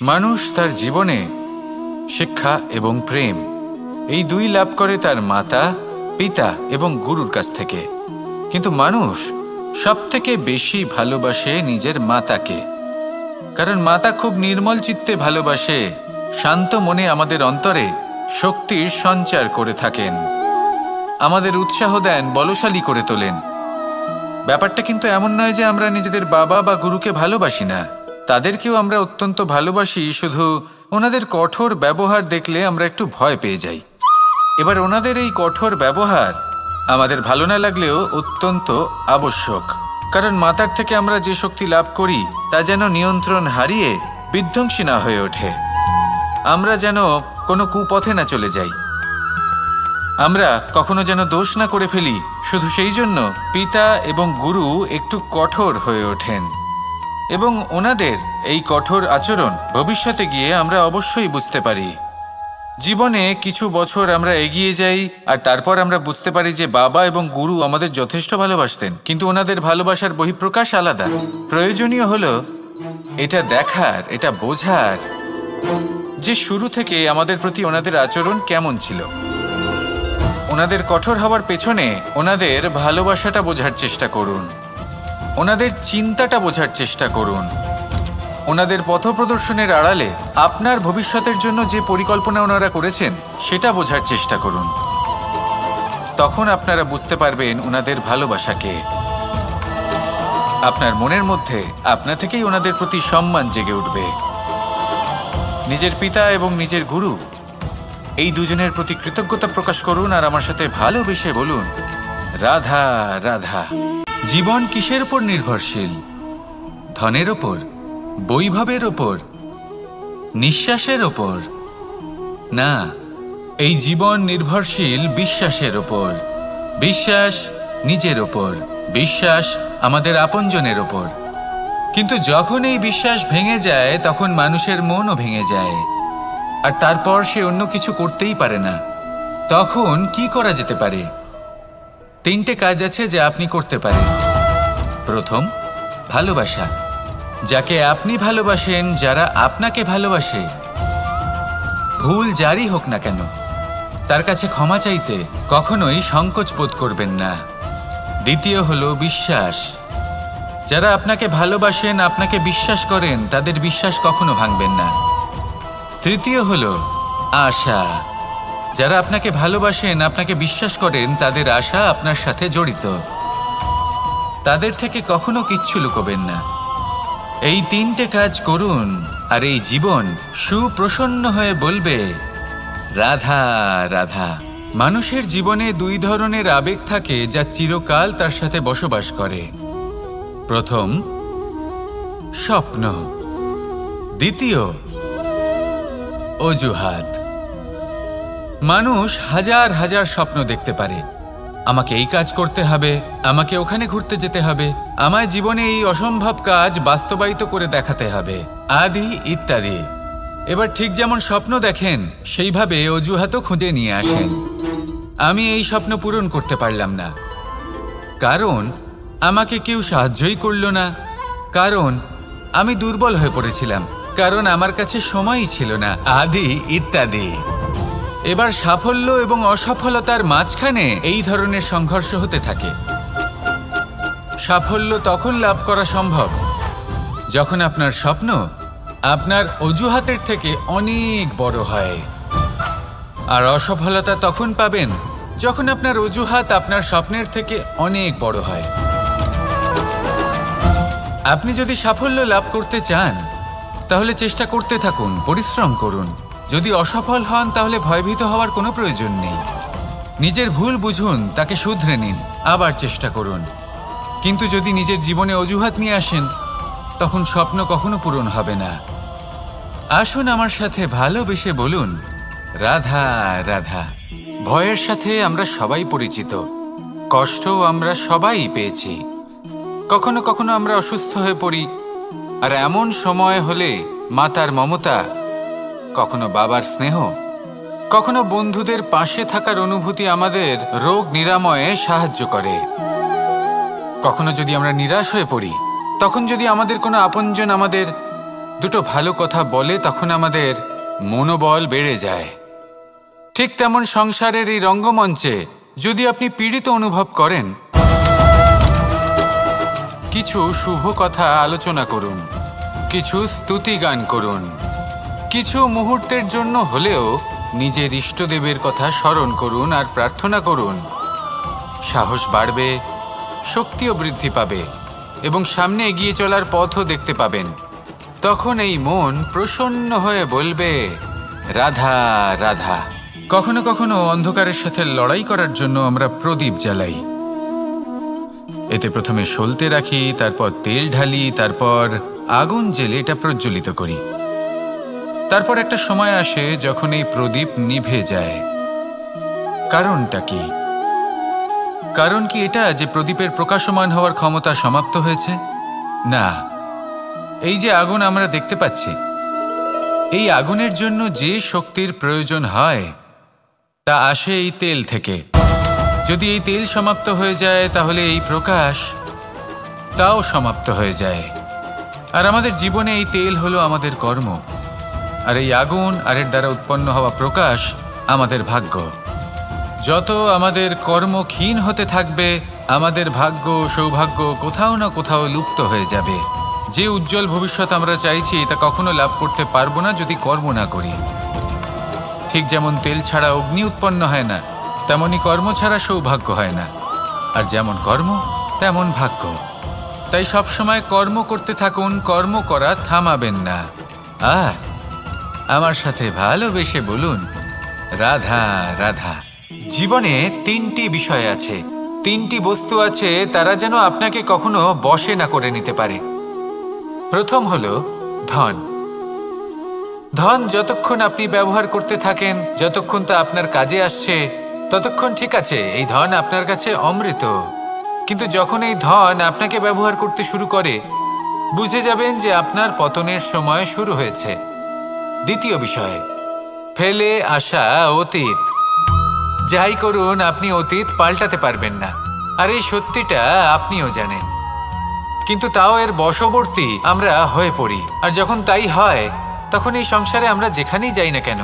মানুষ তার জীবনে শিক্ষা এবং প্রেম এই দুই লাভ করে তার মাতা, পিতা এবং গুরুর কাছ থেকে। কিন্তু মানুষ সবথেকে বেশি ভালোবাসে নিজের মাতাকে, কারণ মাতা খুব নির্মল চিত্তে ভালোবাসে, শান্ত মনে আমাদের অন্তরে শক্তির সঞ্চার করে থাকেন, আমাদের উৎসাহ দেন, বলশালী করে তোলেন। ব্যাপারটা কিন্তু এমন নয় যে আমরা নিজেদের বাবা বা গুরুকে ভালোবাসি না, তাদেরকেও আমরা অত্যন্ত ভালোবাসি, শুধু ওনাদের কঠোর ব্যবহার দেখলে আমরা একটু ভয় পেয়ে যাই। এবার ওনাদের এই কঠোর ব্যবহার আমাদের ভালো না লাগলেও অত্যন্ত আবশ্যক, কারণ মাতার থেকে আমরা যে শক্তি লাভ করি তা যেন নিয়ন্ত্রণ হারিয়ে বিধ্বংসী না হয়ে ওঠে, আমরা যেন কোনো কুপথে না চলে যাই, আমরা কখনো যেন দোষ না করে ফেলি। শুধু সেই জন্য পিতা এবং গুরু একটু কঠোর হয়ে ওঠেন, এবং ওনাদের এই কঠোর আচরণ ভবিষ্যতে গিয়ে আমরা অবশ্যই বুঝতে পারি। জীবনে কিছু বছর আমরা এগিয়ে যাই আর তারপর আমরা বুঝতে পারি যে বাবা এবং গুরু আমাদের যথেষ্ট ভালোবাসতেন, কিন্তু ওনাদের ভালোবাসার বহিঃপ্রকাশ আলাদা। প্রয়োজনীয় হলো এটা দেখার, এটা বোঝার যে শুরু থেকে আমাদের প্রতি ওনাদের আচরণ কেমন ছিল। ওনাদের কঠোর হওয়ার পেছনে ওনাদের ভালোবাসাটা বোঝার চেষ্টা করুন, ওনাদের চিন্তাটা বোঝার চেষ্টা করুন, ওনাদের পথপ্রদর্শনের আড়ালে আপনার ভবিষ্যতের জন্য যে পরিকল্পনা ওনারা করেছেন সেটা বোঝার চেষ্টা করুন। তখন আপনারা বুঝতে পারবেন ওনাদের ভালোবাসাকে। আপনার মনের মধ্যে আপনা থেকেই ওনাদের প্রতি সম্মান জেগে উঠবে। নিজের পিতা এবং নিজের গুরু এই দুজনের প্রতি কৃতজ্ঞতা প্রকাশ করুন আর আমার সাথে ভালোবেসে বলুন, রাধা রাধা। জীবন কিসের উপর নির্ভরশীল? ধনের ওপর, বৈভবের ওপর, নিঃশ্বাসের ওপর? না, এই জীবন নির্ভরশীল বিশ্বাসের ওপর। বিশ্বাস নিজের ওপর, বিশ্বাস আমাদের আপনজনের ওপর। কিন্তু যখন এই বিশ্বাস ভেঙে যায় তখন মানুষের মনও ভেঙে যায়, আর তারপর সে অন্য কিছু করতেই পারে না। তখন কি করা যেতে পারে? 3টে কাজ আছে যা আপনি করতে পারেন। প্রথম, ভালোবাসা। যাকে আপনি ভালোবাসেন, যারা আপনাকে ভালোবাসে, ভুল যারই হোক না কেন, তার কাছে ক্ষমা চাইতে কখনোই সংকোচ বোধ করবেন না। দ্বিতীয় হলো বিশ্বাস। যারা আপনাকে ভালোবাসেন, আপনাকে বিশ্বাস করেন, তাদের বিশ্বাস কখনো ভাঙবেন না। তৃতীয় হলো আশা। যারা আপনাকে ভালোবাসেন, আপনাকে বিশ্বাস করেন, তাদের আশা আপনার সাথে জড়িত, তাদের থেকে কখনো কিচ্ছু লুকোবেন না। এই 3টে কাজ করুন আর এই জীবন সুপ্রসন্ন হয়ে বলবে, রাধা রাধা। মানুষের জীবনে 2 ধরনের আবেগ থাকে যা চিরকাল তার সাথে বসবাস করে। প্রথম, স্বপ্ন। দ্বিতীয়, অজুহাত। মানুষ হাজার হাজার স্বপ্ন দেখতে পারে। আমাকে এই কাজ করতে হবে, আমাকে ওখানে ঘুরতে যেতে হবে, আমায় জীবনে এই অসম্ভব কাজ বাস্তবায়িত করে দেখাতে হবে, আদি ইত্যাদি। এবার ঠিক যেমন স্বপ্ন দেখেন সেইভাবে অজুহাতও খুঁজে নিয়ে আসেন। আমি এই স্বপ্ন পূরণ করতে পারলাম না, কারণ আমাকে কেউ সাহায্যই করল না, কারণ আমি দুর্বল হয়ে পড়েছিলাম, কারণ আমার কাছে সময়ই ছিল না, আদি ইত্যাদি। এবার সাফল্য এবং অসফলতার মাঝখানে এই ধরনের সংঘর্ষ হতে থাকে। সাফল্য তখন লাভ করা সম্ভব যখন আপনার স্বপ্ন আপনার অজুহাতের থেকে অনেক বড় হয়, আর অসফলতা তখন পাবেন যখন আপনার অজুহাত আপনার স্বপ্নের থেকে অনেক বড় হয়। আপনি যদি সাফল্য লাভ করতে চান তাহলে চেষ্টা করতে থাকুন, পরিশ্রম করুন। যদি অসফল হন তাহলে ভয়ভীত হওয়ার কোনো প্রয়োজন নেই। নিজের ভুল বুঝুন, তাকে শুধরে নিন, আবার চেষ্টা করুন। কিন্তু যদি নিজের জীবনে অজুহাত নিয়ে আসেন তখন স্বপ্ন কখনো পূরণ হবে না। আসুন আমার সাথে ভালোবেসে বলুন, রাধা রাধা। ভয়ের সাথে আমরা সবাই পরিচিত, কষ্টও আমরা সবাই পেয়েছি। কখনো কখনো আমরা অসুস্থ হয়ে পড়ি, আর এমন সময় হলে মাতার মমতা, কখনো বাবার স্নেহ, কখনো বন্ধুদের পাশে থাকার অনুভূতি আমাদের রোগ নিরাময়ে সাহায্য করে। কখনো যদি আমরা নিরাশ হয়ে পড়ি, তখন যদি আমাদের কোনো আপনজন আমাদের দুটো ভালো কথা বলে তখন আমাদের মনোবল বেড়ে যায়। ঠিক তেমন সংসারের এই রঙ্গমঞ্চে যদি আপনি পীড়িত অনুভব করেন, কিছু শুভ কথা আলোচনা করুন, কিছু স্তুতি গান করুন, কিছু মুহূর্তের জন্য হলেও নিজের ইষ্টদেবের কথা স্মরণ করুন আর প্রার্থনা করুন। সাহস বাড়বে, শক্তিও বৃদ্ধি পাবে এবং সামনে এগিয়ে চলার পথও দেখতে পাবেন। তখন এই মন প্রসন্ন হয়ে বলবে, রাধা রাধা। কখনো কখনো অন্ধকারের সাথে লড়াই করার জন্য আমরা প্রদীপ জ্বালাই। এতে প্রথমে সলতে রাখি, তারপর তেল ঢালি, তারপর আগুন জেলে এটা প্রজ্বলিত করি। তারপর একটা সময় আসে যখন এই প্রদীপ নিভে যায়। কারণটা কি? কারণ কি এটা যে প্রদীপের প্রকাশমান হওয়ার ক্ষমতা সমাপ্ত হয়েছে? না, এই যে আগুন আমরা দেখতে পাচ্ছি, এই আগুনের জন্য যে শক্তির প্রয়োজন হয় তা আসে এই তেল থেকে। যদি এই তেল সমাপ্ত হয়ে যায় তাহলে এই প্রকাশ তাও সমাপ্ত হয়ে যায়। আর আমাদের জীবনে এই তেল হলো আমাদের কর্ম, আর এই আগুন আর এর দ্বারা উৎপন্ন হওয়া প্রকাশ আমাদের ভাগ্য। যত আমাদের কর্ম ক্ষীণ হতে থাকবে, আমাদের ভাগ্য সৌভাগ্য কোথাও না কোথাও লুপ্ত হয়ে যাবে। যে উজ্জ্বল ভবিষ্যৎ আমরা চাইছি তা কখনো লাভ করতে পারবো না যদি কর্ম না করি। ঠিক যেমন তেল ছাড়া অগ্নি উৎপন্ন হয় না, তেমনি কর্ম ছাড়া সৌভাগ্য হয় না। আর যেমন কর্ম তেমন ভাগ্য। তাই সবসময় কর্ম করতে থাকুন, কর্ম করা থামাবেন না। আর আমার সাথে ভালোবেসে বলুন, রাধা রাধা। জীবনে তিনটি বিষয় আছে, তিনটি বস্তু আছে, তারা যেন আপনাকে কখনো বশে না করে নিতে পারে। প্রথম হলো ধন। ধন যতক্ষণ আপনি ব্যবহার করতে থাকেন, যতক্ষণ তা আপনার কাজে আসছে, ততক্ষণ ঠিক আছে, এই ধন আপনার কাছে অমৃত। কিন্তু যখন এই ধন আপনাকে ব্যবহার করতে শুরু করে, বুঝে যাবেন যে আপনার পতনের সময় শুরু হয়েছে। দ্বিতীয় বিষয়, ফেলে আসা অতীত। যাই করুন, আপনি অতীত পাল্টাতে পারবেন না, আর এই সত্যিটা আপনিও জানেন। কিন্তু তাও এর বশবর্তী আমরা হয়ে পড়ি। আর যখন তাই হয়, তখন এই সংসারে আমরা যেখানেই যাই না কেন,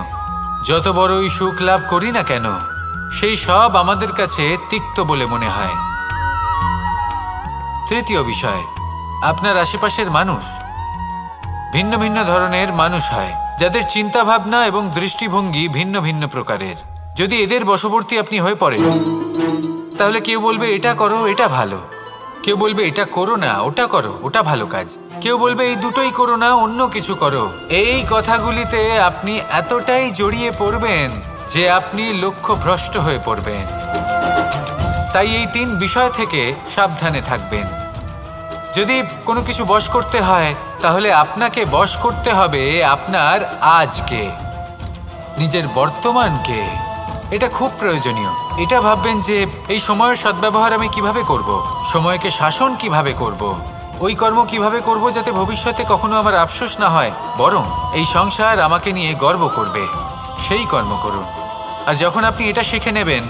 যত বড়ই সুখ লাভ করি না কেন, সেই সব আমাদের কাছে তিক্ত বলে মনে হয়। তৃতীয় বিষয়, আপনার আশেপাশের মানুষ ভিন্ন ভিন্ন ধরনের মানুষ হয়, যাদের চিন্তা ভাবনা এবং দৃষ্টিভঙ্গি ভিন্ন ভিন্ন প্রকারের। যদি এদের বশবর্তী আপনি হয়ে পড়েন, তাহলে কেউ বলবে এটা করো, এটা ভালো। কেউ বলবে এটা করো না, ওটা করো, ওটা ভালো কাজ। কেউ বলবে এই দুটোই করো না, অন্য কিছু করো। এই কথাগুলিতে আপনি এতটাই জড়িয়ে পড়বেন যে আপনি লক্ষ্যভ্রষ্ট হয়ে পড়বেন। তাই এই তিন বিষয় থেকে সাবধানে থাকবেন। যদি কোনো কিছু বশ করতে হয়, তাহলে আপনাকে বশ করতে হবে আপনার আজকে, নিজের বর্তমানকে। এটা খুব প্রয়োজনীয়। এটা ভাববেন যে এই সময়ের সদ্ব্যবহার আমি কিভাবে করব, সময়কে শাসন কিভাবে করব, ওই কর্ম কিভাবে করব যাতে ভবিষ্যতে কখনো আমার আফসোস না হয়, বরং এই সংসার আমাকে নিয়ে গর্ব করবে, সেই কর্ম করুন। আর যখন আপনি এটা শিখে নেবেন,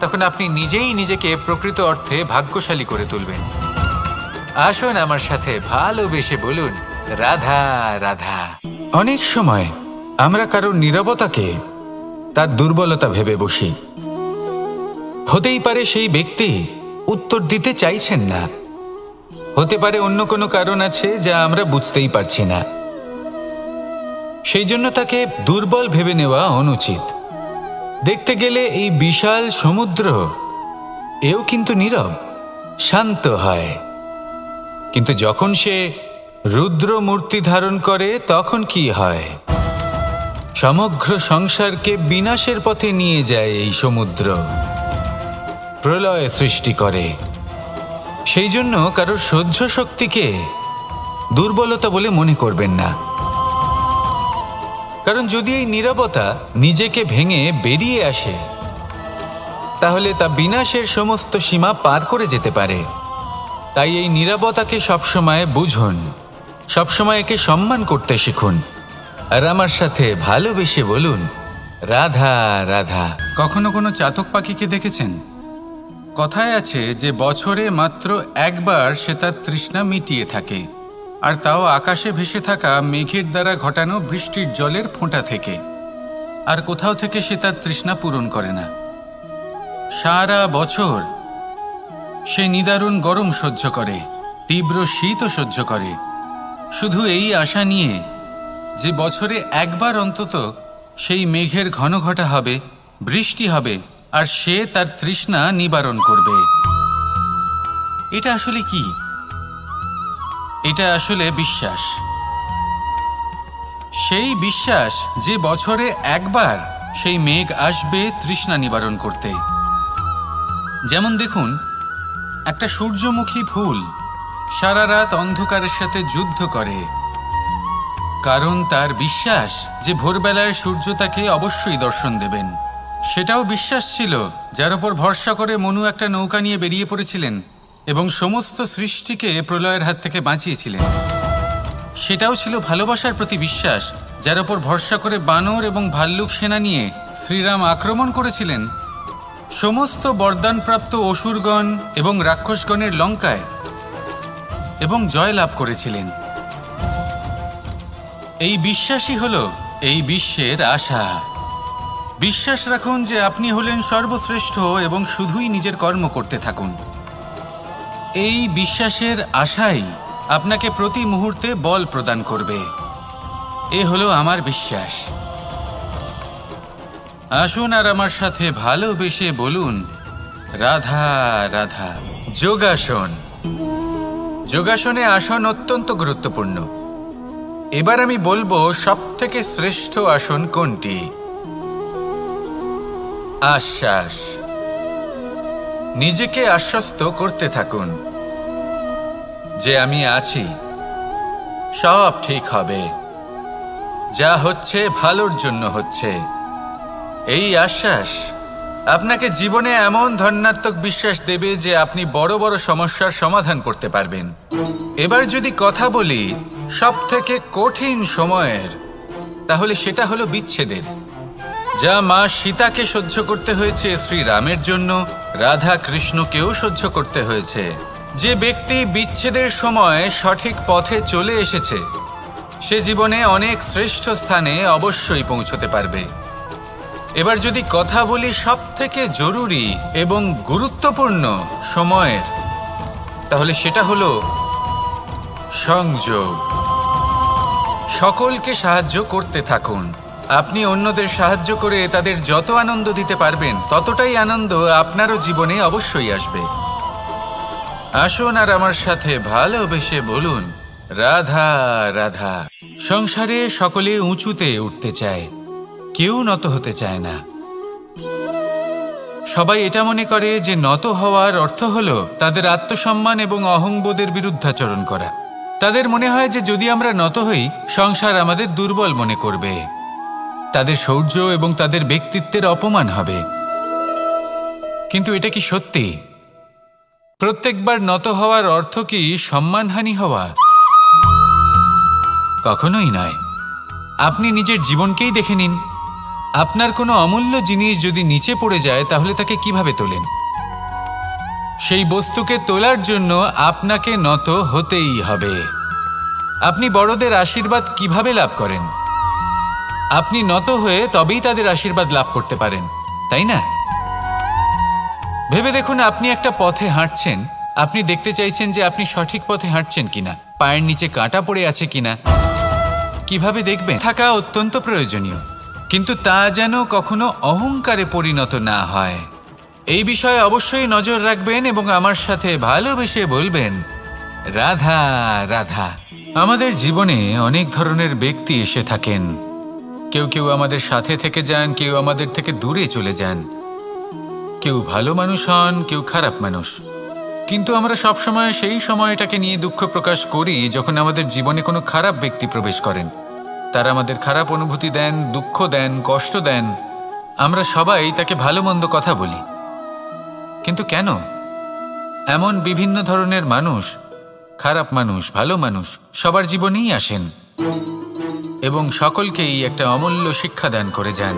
তখন আপনি নিজেই নিজেকে প্রকৃত অর্থে ভাগ্যশালী করে তুলবেন। আসুন আমার সাথে ভালোবেসে বলুন, রাধা রাধা। অনেক সময় আমরা কারোর নীরবতাকে তার দুর্বলতা ভেবে বসি। হতেই পারে সেই ব্যক্তি উত্তর দিতে চাইছেন না, হতে পারে অন্য কোনো কারণ আছে যা আমরা বুঝতেই পারছি না। সেই জন্য তাকে দুর্বল ভেবে নেওয়া অনুচিত। দেখতে গেলে এই বিশাল সমুদ্র এও কিন্তু নীরব, শান্ত হয়। কিন্তু যখন সে রুদ্র মূর্তি ধারণ করে, তখন কি হয়? সমগ্র সংসারকে বিনাশের পথে নিয়ে যায় এই সমুদ্র, প্রলয় সৃষ্টি করে। সেই জন্য কারোর সহ্য শক্তিকে দুর্বলতা বলে মনে করবেন না। কারণ যদি এই নীরবতা নিজেকে ভেঙে বেরিয়ে আসে, তাহলে তা বিনাশের সমস্ত সীমা পার করে যেতে পারে। তাই এই নীরবতাকে সবসময় বুঝুন, সবসময় একে সম্মান করতে শিখুন। আর আমার সাথে ভালোবেসে বলুন, রাধা রাধা। কখনো কোনো চাতক পাখিকে দেখেছেন? কথায় আছে যে বছরে মাত্র একবার সে তার তৃষ্ণা মিটিয়ে থাকে, আর তাও আকাশে ভেসে থাকা মেঘের দ্বারা ঘটানো বৃষ্টির জলের ফোঁটা থেকে। আর কোথাও থেকে সে তার তৃষ্ণা পূরণ করে না। সারা বছর সে নিদারুণ গরম সহ্য করে, তীব্র শীতও সহ্য করে, শুধু এই আশা নিয়ে যে বছরে একবার অন্তত সেই মেঘের ঘন ঘটা হবে, বৃষ্টি হবে, আর সে তার তৃষ্ণা নিবারণ করবে। এটা আসলে কি? এটা আসলে বিশ্বাস। সেই বিশ্বাস যে বছরে একবার সেই মেঘ আসবে তৃষ্ণা নিবারণ করতে। যেমন দেখুন, একটা সূর্যমুখী ফুল সারা রাত অন্ধকারের সাথে যুদ্ধ করে, কারণ তার বিশ্বাস যে ভোরবেলায় সূর্য তাকে অবশ্যই দর্শন দেবেন। সেটাও বিশ্বাস ছিল যার উপর ভরসা করে মনু একটা নৌকা নিয়ে বেরিয়ে পড়েছিলেন এবং সমস্ত সৃষ্টিকে প্রলয়ের হাত থেকে বাঁচিয়েছিলেন। সেটাও ছিল ভালোবাসার প্রতি বিশ্বাস যার উপর ভরসা করে বানর এবং ভাল্লুক সেনা নিয়ে শ্রীরাম আক্রমণ করেছিলেন সমস্ত বরদানপ্রাপ্ত অসুরগণ এবং রাক্ষসগণের লঙ্কায় এবং জয় লাভ করেছিলেন। এই বিশ্বাসই হল এই বিশ্বের আশা। বিশ্বাস রাখুন যে আপনি হলেন সর্বশ্রেষ্ঠ এবং শুধুই নিজের কর্ম করতে থাকুন। এই বিশ্বাসের আশাই আপনাকে প্রতি মুহূর্তে বল প্রদান করবে। এ হলো আমার বিশ্বাস। আসুন আর আমার সাথে ভালোবেসে বলুন, রাধা রাধা। যোগাসন। যোগাসনে আসন অত্যন্ত গুরুত্বপূর্ণ। এবার আমি বলবো সবথেকে শ্রেষ্ঠ আসন কোনটি। আশ্বাস। নিজেকে আশ্বস্ত করতে থাকুন যে আমি আছি, সব ঠিক হবে, যা হচ্ছে ভালোর জন্য হচ্ছে। এই আশ্বাস আপনাকে জীবনে এমন ধন্যাত্মক বিশ্বাস দেবে যে আপনি বড় বড় সমস্যার সমাধান করতে পারবেন। এবার যদি কথা বলি সবথেকে কঠিন সময়ের, তাহলে সেটা হলো বিচ্ছেদের। যা মা সীতাকে সহ্য করতে হয়েছে শ্রীরামের জন্য, রাধা কৃষ্ণকেও সহ্য করতে হয়েছে। যে ব্যক্তি বিচ্ছেদের সময় সঠিক পথে চলে এসেছে সে জীবনে অনেক শ্রেষ্ঠ স্থানে অবশ্যই পৌঁছতে পারবে। এবার যদি কথা বলি সবথেকে জরুরি এবং গুরুত্বপূর্ণ সময়ের, তাহলে সেটা হলো সংযোগ। সকলকে সাহায্য করতে থাকুন। আপনি অন্যদের সাহায্য করে তাদের যত আনন্দ দিতে পারবেন ততটাই আনন্দ আপনারও জীবনে অবশ্যই আসবে। আসুন আর আমার সাথে ভালোবেসে বলুন, রাধা রাধা। সংসারে সকলে উঁচুতে উঠতে চায়, কেউ নত হতে চায় না। সবাই এটা মনে করে যে নত হওয়ার অর্থ হলো তাদের আত্মসম্মান এবং অহংবোধের বিরুদ্ধাচরণ করা। তাদের মনে হয় যে যদি আমরা নত হই সংসার আমাদের দুর্বল মনে করবে, তাদের শৌর্য এবং তাদের ব্যক্তিত্বের অপমান হবে। কিন্তু এটা কি সত্যি? প্রত্যেকবার নত হওয়ার অর্থ কি সম্মানহানি হওয়া? কখনোই নয়। আপনি নিজের জীবনকেই দেখে নিন। আপনার কোনো অমূল্য জিনিস যদি নিচে পড়ে যায় তাহলে তাকে কিভাবে তোলেন? সেই বস্তুকে তোলার জন্য আপনাকে নত হতেই হবে। আপনি বড়দের আশীর্বাদ কিভাবে লাভ করেন? আপনি নত হয়ে তবেই তাদের আশীর্বাদ লাভ করতে পারেন, তাই না? ভেবে দেখুন, আপনি একটা পথে হাঁটছেন, আপনি দেখতে চাইছেন যে আপনি সঠিক পথে হাঁটছেন কিনা, পায়ের নিচে কাঁটা পড়ে আছে কিনা। কিভাবে দেখবেন? থাকা অত্যন্ত প্রয়োজনীয়, কিন্তু তা যেন কখনো অহংকারে পরিণত না হয়। এই বিষয়ে অবশ্যই নজর রাখবেন এবং আমার সাথে ভালোবেসে বলবেন, রাধা রাধা। আমাদের জীবনে অনেক ধরনের ব্যক্তি এসে থাকেন। কেউ কেউ আমাদের সাথে থেকে যান, কেউ আমাদের থেকে দূরে চলে যান। কেউ ভালো মানুষ হন, কেউ খারাপ মানুষ। কিন্তু আমরা সবসময় সেই সময়টাকে নিয়ে দুঃখ প্রকাশ করি যখন আমাদের জীবনে কোনো খারাপ ব্যক্তি প্রবেশ করেন। তারা আমাদের খারাপ অনুভূতি দেন, দুঃখ দেন, কষ্ট দেন। আমরা সবাই তাকে ভালো মন্দ কথা বলি। কিন্তু কেন? এমন বিভিন্ন ধরনের মানুষ, খারাপ মানুষ, ভালো মানুষ সবার জীবনেই আসেন এবং সকলকেই একটা অমূল্য শিক্ষা দান করে যান।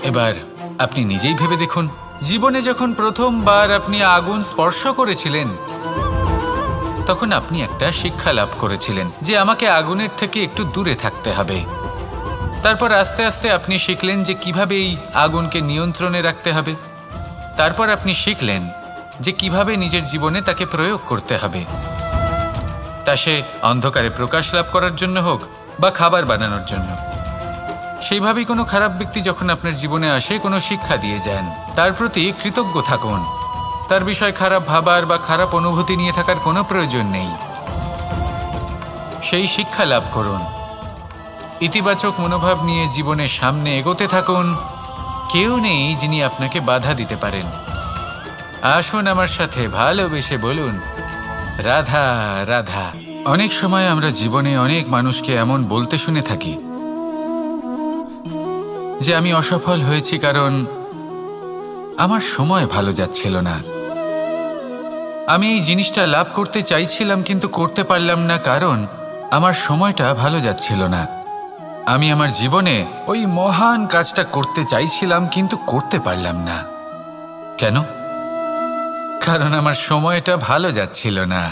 এবার আপনি নিজেই ভেবে দেখুন, জীবনে যখন প্রথমবার আপনি আগুন স্পর্শ করেছিলেন তখন আপনি একটা শিক্ষা লাভ করেছিলেন যে আমাকে আগুনের থেকে একটু দূরে থাকতে হবে। তারপর আস্তে আস্তে আপনি শিখলেন যে কিভাবে এই আগুনকে নিয়ন্ত্রণে রাখতে হবে। তারপর আপনি শিখলেন যে কিভাবে নিজের জীবনে তাকে প্রয়োগ করতে হবে, তা সে অন্ধকারে প্রকাশ লাভ করার জন্য হোক বা খাবার বানানোর জন্য। সেইভাবেই কোনো খারাপ ব্যক্তি যখন আপনার জীবনে আসে কোনো শিক্ষা দিয়ে যান, তার প্রতি কৃতজ্ঞ থাকুন। তার বিষয় খারাপ ভাবার বা খারাপ অনুভূতি নিয়ে থাকার কোনো প্রয়োজন নেই। সেই শিক্ষা লাভ করুন, ইতিবাচক মনোভাব নিয়ে জীবনের সামনে এগোতে থাকুন। কেউ নেই যিনি আপনাকে বাধা দিতে পারেন। আসুন আমার সাথে ভালোবেসে বলুন, রাধা রাধা। অনেক সময় আমরা জীবনে অনেক মানুষকে এমন বলতে শুনে থাকি যে আমি অসফল হয়েছি কারণ আমার সময় ভালো যাচ্ছিল না। আমি এই জিনিসটা লাভ করতে চাইছিলাম কিন্তু করতে পারলাম না কারণ আমার সময়টা ভালো যাচ্ছিল না। আমি আমার জীবনে ওই মহান কাজটা করতে চাইছিলাম কিন্তু করতে পারলাম না। কেন? কারণ আমার সময়টা ভালো যাচ্ছিল না।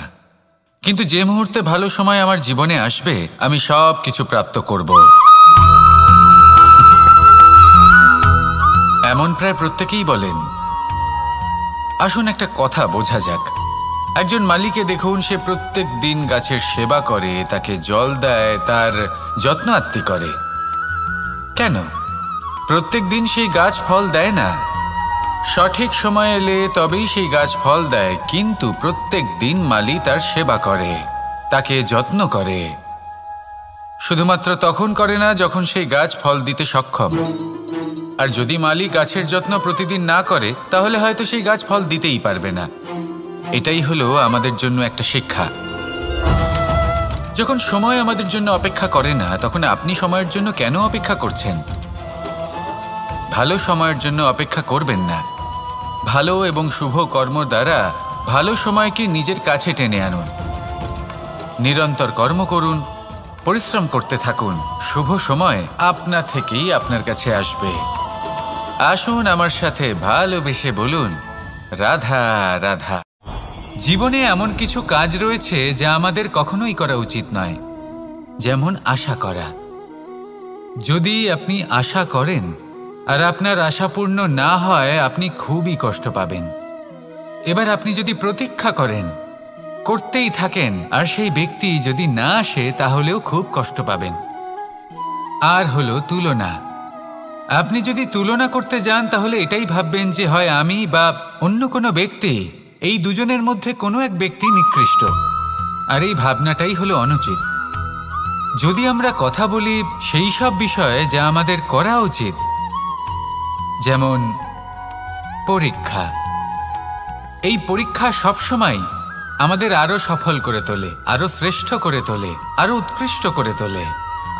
কিন্তু যে মুহূর্তে ভালো সময় আমার জীবনে আসবে আমি সব কিছু প্রাপ্ত করব। এমন প্রায় প্রত্যেকেই বলেন। আসুন একটা কথা বোঝা যাক। একজন মালিকে দেখুন, সে প্রত্যেক দিন গাছের সেবা করে, তাকে জল দেয়, তার যত্ন আত্তি করে। কেন? প্রত্যেক দিন সেই গাছ ফল দেয় না। সঠিক সময় এলে তবেই সেই গাছ ফল দেয়, কিন্তু প্রত্যেক দিন মালি তার সেবা করে, তাকে যত্ন করে। শুধুমাত্র তখন করে না যখন সেই গাছ ফল দিতে সক্ষম। আর যদি মালি গাছের যত্ন প্রতিদিন না করে তাহলে হয়তো সেই গাছ ফল দিতেই পারবে না। এটাই হলো আমাদের জন্য একটা শিক্ষা। যখন সময় আমাদের জন্য অপেক্ষা করে না তখন আপনি সময়ের জন্য কেন অপেক্ষা করছেন? ভালো সময়ের জন্য অপেক্ষা করবেন না। ভালো এবং শুভ কর্ম দ্বারা ভালো সময়কে নিজের কাছে টেনে আনুন। নিরন্তর কর্ম করুন, পরিশ্রম করতে থাকুন। শুভ সময় আপনা থেকেই আপনার কাছে আসবে। আসুন আমার সাথে ভালোবেসে বলুন, রাধা রাধা। জীবনে এমন কিছু কাজ রয়েছে যা আমাদের কখনোই করা উচিত নয়, যেমন আশা করা। যদি আপনি আশা করেন আর আপনার আশা পূর্ণ না হয় আপনি খুবই কষ্ট পাবেন। এবার আপনি যদি প্রতীক্ষা করেন, করতেই থাকেন, আর সেই ব্যক্তি যদি না আসে তাহলেও খুব কষ্ট পাবেন। আর হলো তুলনা। আপনি যদি তুলনা করতে যান তাহলে এটাই ভাববেন যে হয় আমি বা অন্য কোনো ব্যক্তি, এই দুজনের মধ্যে কোনো এক ব্যক্তি নিকৃষ্ট। আর এই ভাবনাটাই হলো অনুচিত। যদি আমরা কথা বলি সেই সব বিষয়ে যা আমাদের করা উচিত, যেমন পরীক্ষা। এই পরীক্ষা সবসময় আমাদের আরো সফল করে তোলে, আরো শ্রেষ্ঠ করে তোলে, আরো উৎকৃষ্ট করে তোলে।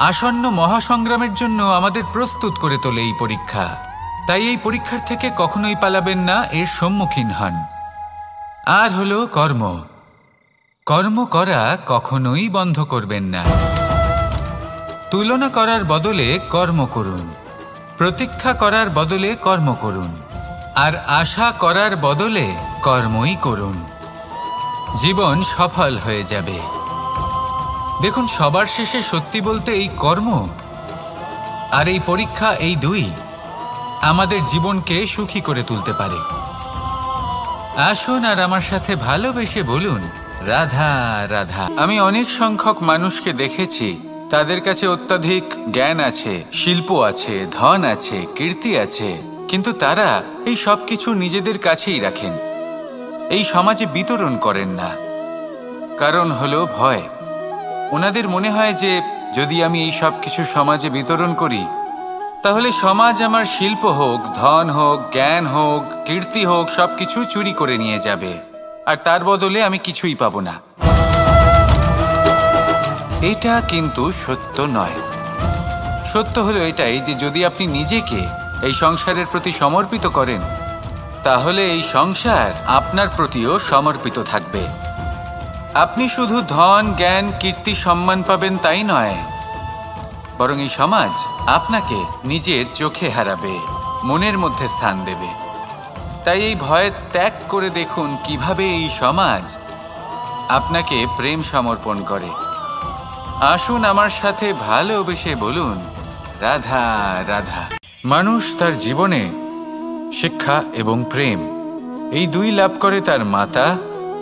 আসন্ন মহাসংগ্রামের জন্য আমাদের প্রস্তুত করে তোলে এই পরীক্ষা। তাই এই পরীক্ষার থেকে কখনোই পালাবেন না, এর সম্মুখীন হন। আর হলো কর্ম। কর্ম করা কখনোই বন্ধ করবেন না। তুলনা করার বদলে কর্ম করুন, প্রতীক্ষা করার বদলে কর্ম করুন, আর আশা করার বদলে কর্মই করুন। জীবন সফল হয়ে যাবে। দেখুন, সবার শেষে সত্যি বলতে এই কর্ম আর এই পরীক্ষা, এই দুই আমাদের জীবনকে সুখী করে তুলতে পারে। আসুন আর আমার সাথে ভালোবেসে বলুন, রাধা রাধা। আমি অনেক সংখ্যক মানুষকে দেখেছি, তাদের কাছে অত্যাধিক জ্ঞান আছে, শিল্প আছে, ধন আছে, কীর্তি আছে, কিন্তু তারা এই সব কিছু নিজেদের কাছেই রাখেন, এই সমাজে বিতরণ করেন না। কারণ হলো ভয়। ওনাদের মনে হয় যে যদি আমি এই সব কিছু সমাজে বিতরণ করি তাহলে সমাজ আমার শিল্প হোক, ধন হোক, জ্ঞান হোক, কীর্তি হোক, সবকিছু চুরি করে নিয়ে যাবে, আর তার বদলে আমি কিছুই পাবো না। এটা কিন্তু সত্য নয়। সত্য হলো এটাই যে যদি আপনি নিজেকে এই সংসারের প্রতি সমর্পিত করেন তাহলে এই সংসার আপনার প্রতিও সমর্পিত থাকবে। আপনি শুধু ধন, জ্ঞান, কীর্তি, সম্মান পাবেন তাই নয়, বরং এই সমাজ আপনাকে নিজের চোখে হারাবে, মনের মধ্যে স্থান দেবে। তাই এই ভয় ত্যাগ করে দেখুন কিভাবে এই সমাজ আপনাকে প্রেম সমর্পণ করে। আসুন আমার সাথে ভালোবেসে বলুন, রাধা রাধা। মানুষ তার জীবনে শিক্ষা এবং প্রেম এই দুই লাভ করে তার মাতা,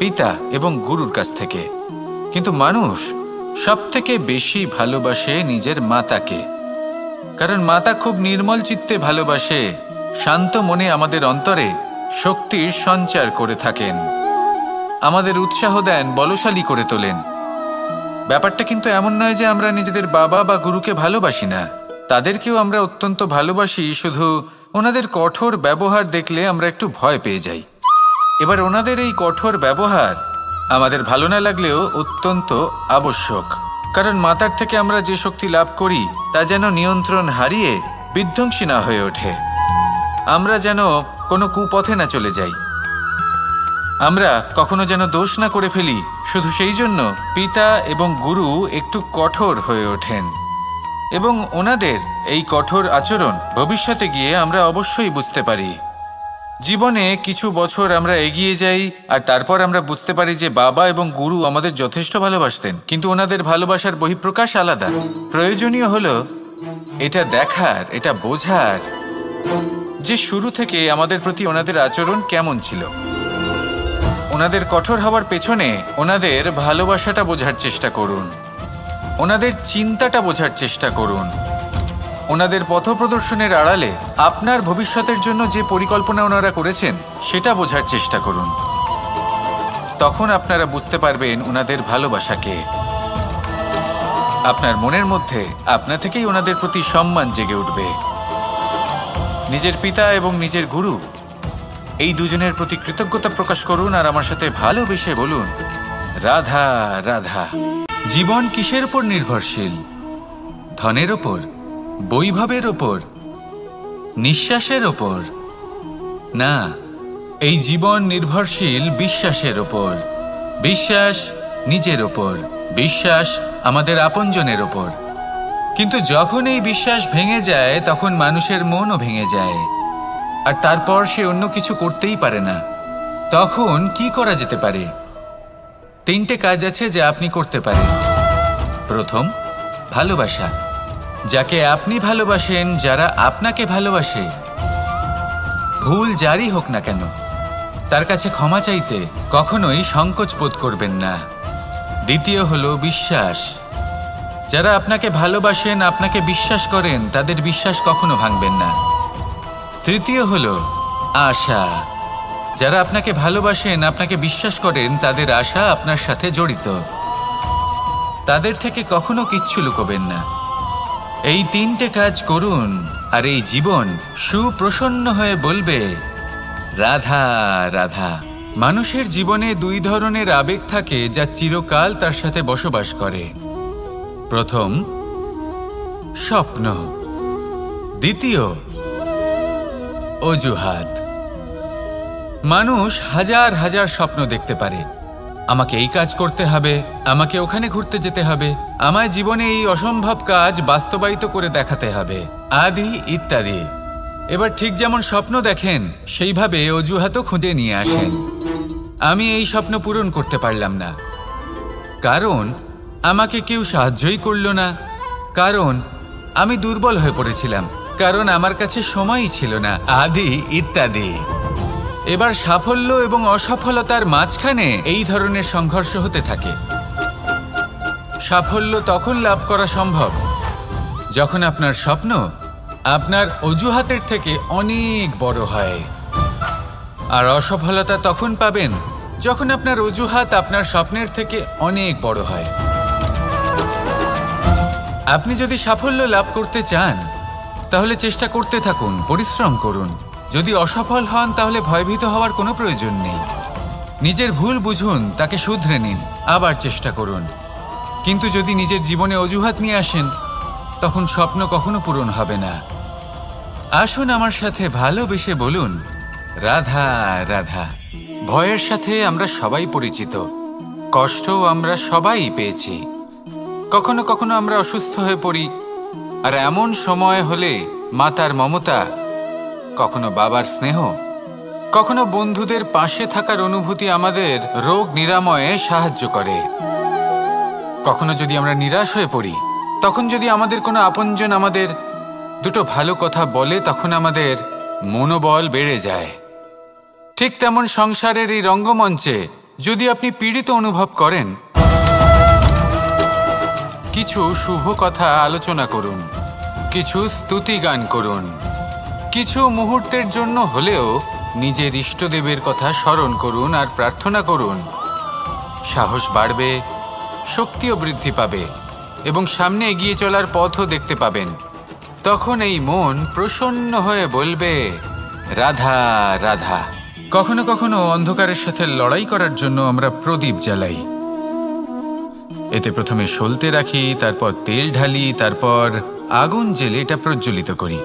পিতা এবং গুরুর কাছ থেকে। কিন্তু মানুষ সবথেকে বেশি ভালোবাসে নিজের মাতাকে, কারণ মাতা খুব নির্মল চিত্তে ভালোবাসে, শান্ত মনে আমাদের অন্তরে শক্তির সঞ্চার করে থাকেন, আমাদের উৎসাহ দেন, বলশালী করে তোলেন। ব্যাপারটা কিন্তু এমন নয় যে আমরা নিজেদের বাবা বা গুরুকে ভালোবাসি না, তাদেরকেও আমরা অত্যন্ত ভালোবাসি, শুধু ওনাদের কঠোর ব্যবহার দেখলে আমরা একটু ভয় পেয়ে যাই। এবার ওনাদের এই কঠোর ব্যবহার আমাদের ভালো না লাগলেও অত্যন্ত আবশ্যক, কারণ মাতার থেকে আমরা যে শক্তি লাভ করি তা যেন নিয়ন্ত্রণ হারিয়ে বিধ্বংসী না হয়ে ওঠে, আমরা যেন কোনো কুপথে না চলে যাই, আমরা কখনো যেন দোষ না করে ফেলি। শুধু সেই জন্য পিতা এবং গুরু একটু কঠোর হয়ে ওঠেন, এবং ওনাদের এই কঠোর আচরণ ভবিষ্যতে গিয়ে আমরা অবশ্যই বুঝতে পারি। জীবনে কিছু বছর আমরা এগিয়ে যাই আর তারপর আমরা বুঝতে পারি যে বাবা এবং গুরু আমাদের যথেষ্ট ভালোবাসতেন, কিন্তু ওনাদের ভালোবাসার বহিঃপ্রকাশ আলাদা। প্রয়োজনীয় হলো এটা দেখার, এটা বোঝার যে শুরু থেকে আমাদের প্রতি ওনাদের আচরণ কেমন ছিল। ওনাদের কঠোর হওয়ার পেছনে ওনাদের ভালোবাসাটা বোঝার চেষ্টা করুন, ওনাদের চিন্তাটা বোঝার চেষ্টা করুন, ওনাদের পথপ্রদর্শনের আড়ালে আপনার ভবিষ্যতের জন্য যে পরিকল্পনা ওনারা করেছেন সেটা বোঝার চেষ্টা করুন। তখন আপনারা বুঝতে পারবেন ওনাদের ভালোবাসাকে। আপনার মনের মধ্যে আপনা থেকেই ওনাদের প্রতি সম্মান জেগে উঠবে। নিজের পিতা এবং নিজের গুরু এই দুজনের প্রতি কৃতজ্ঞতা প্রকাশ করুন আর আমার সাথে ভালোবেসে বলুন, রাধা রাধা। জীবন কিসের উপর নির্ভরশীল? ধনের ওপর, বৈভবের ওপর, নিঃশ্বাসের ওপর? না, এই জীবন নির্ভরশীল বিশ্বাসের ওপর। বিশ্বাস নিজের ওপর, বিশ্বাস আমাদের আপনজনের ওপর। কিন্তু যখন এই বিশ্বাস ভেঙে যায় তখন মানুষের মনও ভেঙে যায়, আর তারপর সে অন্য কিছু করতেই পারে না। তখন কি করা যেতে পারে? 3টে কাজ আছে যা আপনি করতে পারেন। প্রথম, ভালোবাসা। যাকে আপনি ভালোবাসেন, যারা আপনাকে ভালোবাসে, ভুল যারই হোক না কেন, তার কাছে ক্ষমা চাইতে কখনোই সংকোচ বোধ করবেন না। দ্বিতীয় হলো বিশ্বাস। যারা আপনাকে ভালোবাসেন, আপনাকে বিশ্বাস করেন, তাদের বিশ্বাস কখনো ভাঙবেন না। তৃতীয় হলো আশা। যারা আপনাকে ভালোবাসেন, আপনাকে বিশ্বাস করেন, তাদের আশা আপনার সাথে জড়িত। তাদের থেকে কখনো কিচ্ছু লুকোবেন না। এই 3টে কাজ করুন আর এই জীবন সুপ্রসন্ন হয়ে বলবে, রাধা রাধা। মানুষের জীবনে 2 ধরনের আবেগ থাকে যা চিরকাল তার সাথে বসবাস করে। প্রথম, স্বপ্ন। দ্বিতীয়, অজুহাত। মানুষ হাজার হাজার স্বপ্ন দেখতে পারে। আমাকে এই কাজ করতে হবে, আমাকে ওখানে ঘুরতে যেতে হবে, আমায় জীবনে এই অসম্ভব কাজ বাস্তবায়িত করে দেখাতে হবে, আদি ইত্যাদি। এবার ঠিক যেমন স্বপ্ন দেখেন সেইভাবে অজুহাতও খুঁজে নিয়ে আসেন। আমি এই স্বপ্ন পূরণ করতে পারলাম না, কারণ আমাকে কেউ সাহায্যই করলো না, কারণ আমি দুর্বল হয়ে পড়েছিলাম, কারণ আমার কাছে সময়ই ছিল না, আদি ইত্যাদি। এবার সাফল্য এবং অসফলতার মাঝখানে এই ধরনের সংঘর্ষ হতে থাকে। সাফল্য তখন লাভ করা সম্ভব যখন আপনার স্বপ্ন আপনার অজুহাতের থেকে অনেক বড় হয়, আর অসফলতা তখন পাবেন যখন আপনার অজুহাত আপনার স্বপ্নের থেকে অনেক বড় হয়। আপনি যদি সাফল্য লাভ করতে চান তাহলে চেষ্টা করতে থাকুন, পরিশ্রম করুন। যদি অসফল হন তাহলে ভয়ভীত হওয়ার কোনো প্রয়োজন নেই। নিজের ভুল বুঝুন, তাকে শুধরে নিন, আবার চেষ্টা করুন। কিন্তু যদি নিজের জীবনে অজুহাত নিয়ে আসেন তখন স্বপ্ন কখনো পূরণ হবে না। আসুন আমার সাথে ভালোবেসে বলুন, রাধা রাধা। ভয়ের সাথে আমরা সবাই পরিচিত, কষ্টও আমরা সবাই পেয়েছি। কখনো কখনো আমরা অসুস্থ হয়ে পড়ি, আর এমন সময় হলে মাতার মমতা, কখনো বাবার স্নেহ, কখনো বন্ধুদের পাশে থাকার অনুভূতি আমাদের রোগ নিরাময়ে সাহায্য করে। কখনো যদি আমরা নিরাশ হয়ে পড়ি, তখন যদি আমাদের কোনো আপনজন আমাদের দুটো ভালো কথা বলে, তখন আমাদের মনোবল বেড়ে যায়। ঠিক তেমন সংসারের এই রঙ্গমঞ্চে যদি আপনি পীড়িত অনুভব করেন, কিছু শুভ কথা আলোচনা করুন, কিছু স্তুতি গান করুন, কিছু মুহূর্তের জন্য হলেও নিজের ইষ্টদেবের কথা স্মরণ করুন আর প্রার্থনা করুন। সাহস বাড়বে, শক্তিও বৃদ্ধি পাবে এবং সামনে এগিয়ে চলার পথও দেখতে পাবেন। তখন এই মন প্রসন্ন হয়ে বলবে, রাধা রাধা। কখনো কখনো অন্ধকারের সাথে লড়াই করার জন্য আমরা প্রদীপ জ্বালাই। এতে প্রথমে সলতে রাখি, তারপর তেল ঢালি, তারপর আগুন জেলে এটা প্রজ্বলিত করি।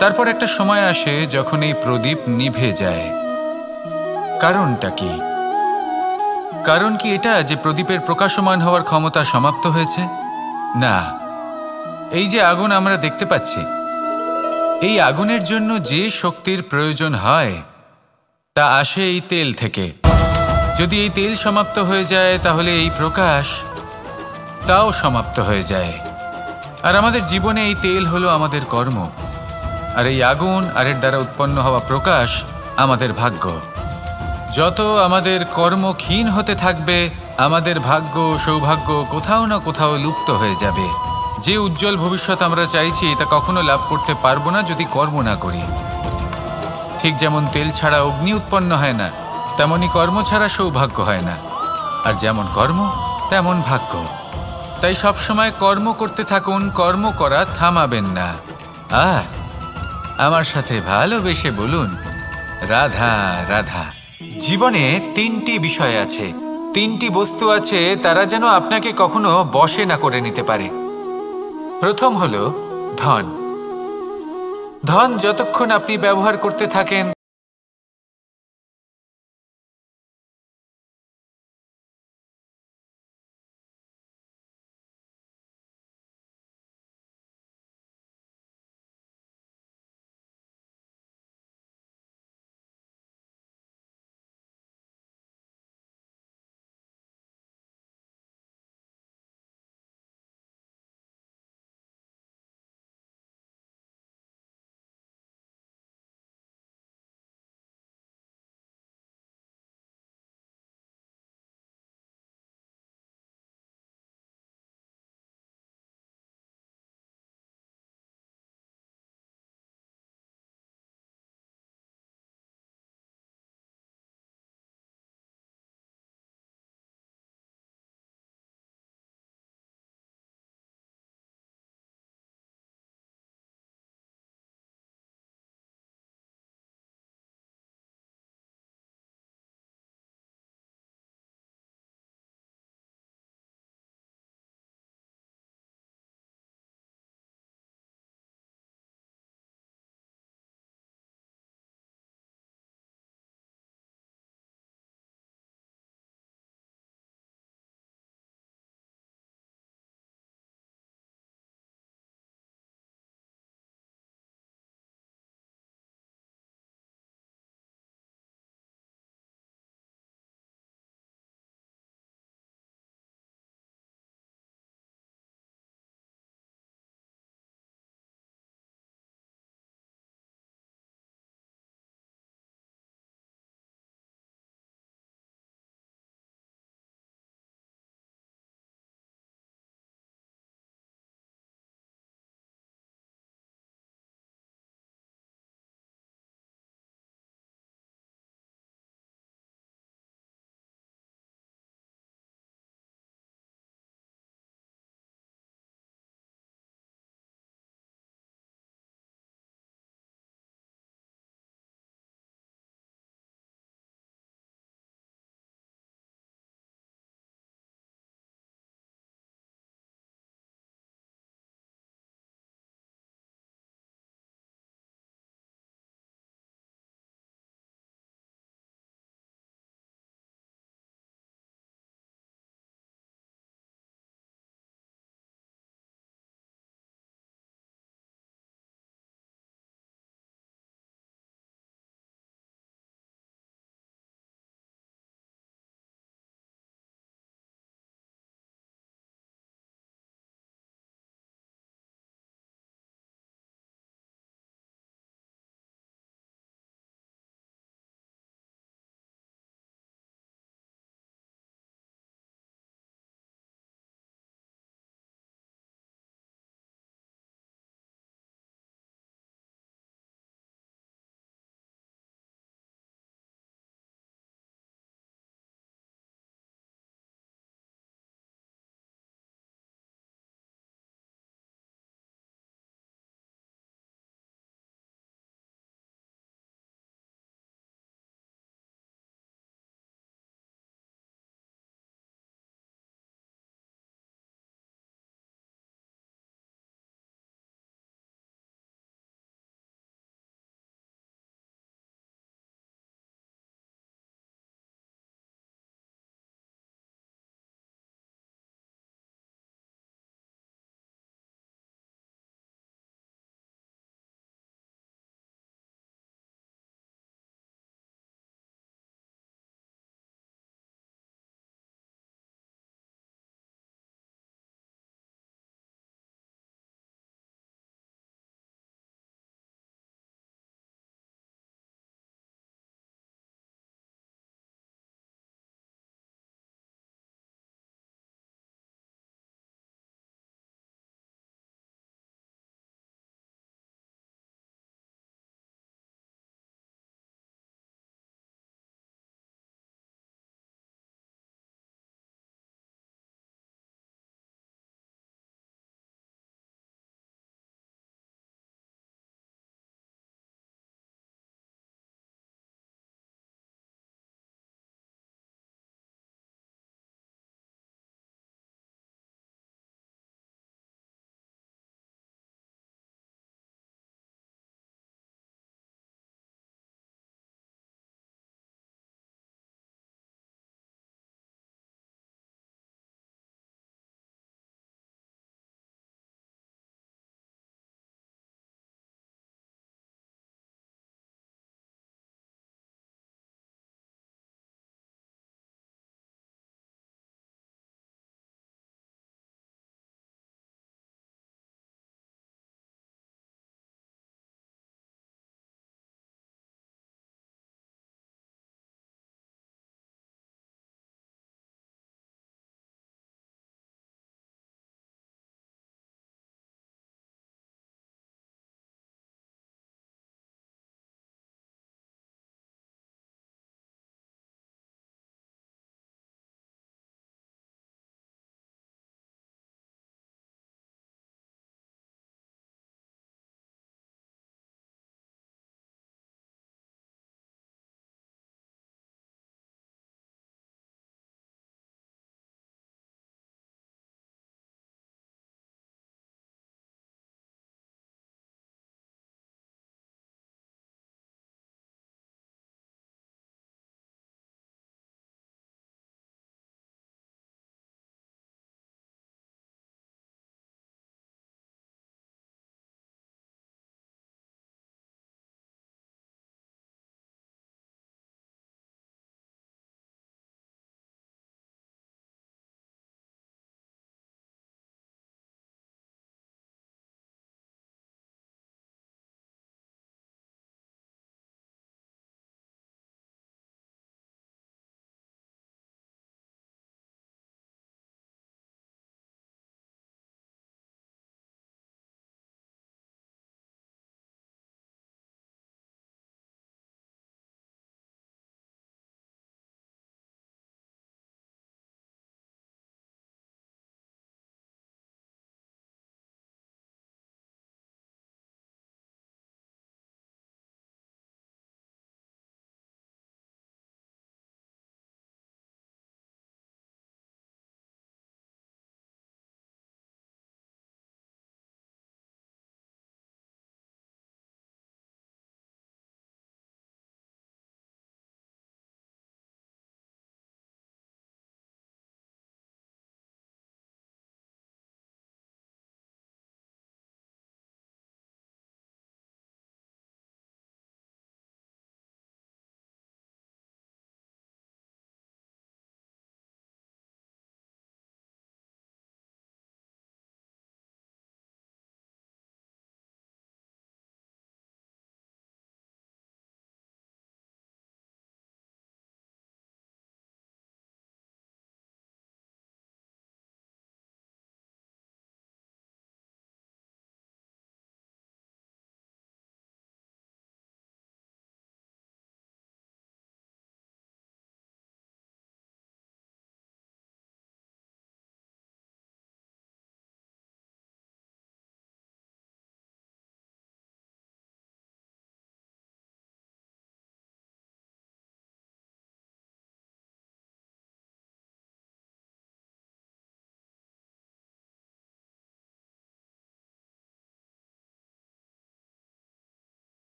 তারপর একটা সময় আসে যখন এই প্রদীপ নিভে যায়। কারণটা কি? কারণ কি এটা যে প্রদীপের প্রকাশমান হওয়ার ক্ষমতা সমাপ্ত হয়েছে? না, এই যে আগুন আমরা দেখতে পাচ্ছি, এই আগুনের জন্য যে শক্তির প্রয়োজন হয় তা আসে এই তেল থেকে। যদি এই তেল সমাপ্ত হয়ে যায়, তাহলে এই প্রকাশ তাও সমাপ্ত হয়ে যায়। আর আমাদের জীবনে এই তেল হলো আমাদের কর্ম, আর এই আগুন আর এর দ্বারা উৎপন্ন হওয়া প্রকাশ আমাদের ভাগ্য। যত আমাদের কর্ম ক্ষীণ হতে থাকবে, আমাদের ভাগ্য সৌভাগ্য কোথাও না কোথাও লুপ্ত হয়ে যাবে। যে উজ্জ্বল ভবিষ্যৎ আমরা চাইছি তা কখনো লাভ করতে পারবো না যদি কর্ম না করি। ঠিক যেমন তেল ছাড়া অগ্নি উৎপন্ন হয় না, তেমনি কর্ম ছাড়া সৌভাগ্য হয় না। আর যেমন কর্ম তেমন ভাগ্য। তাই সবসময় কর্ম করতে থাকুন, কর্ম করা থামাবেন না। আর আমার সাথে ভালোবেসে বলুন, রাধা রাধা। জীবনে তিনটি বিষয় আছে, তিনটি বস্তু আছে, তারা যেন আপনাকে কখনো বশে না করে নিতে পারে। প্রথম হলো ধন। ধন যতক্ষণ আপনি ব্যবহার করতে থাকেন,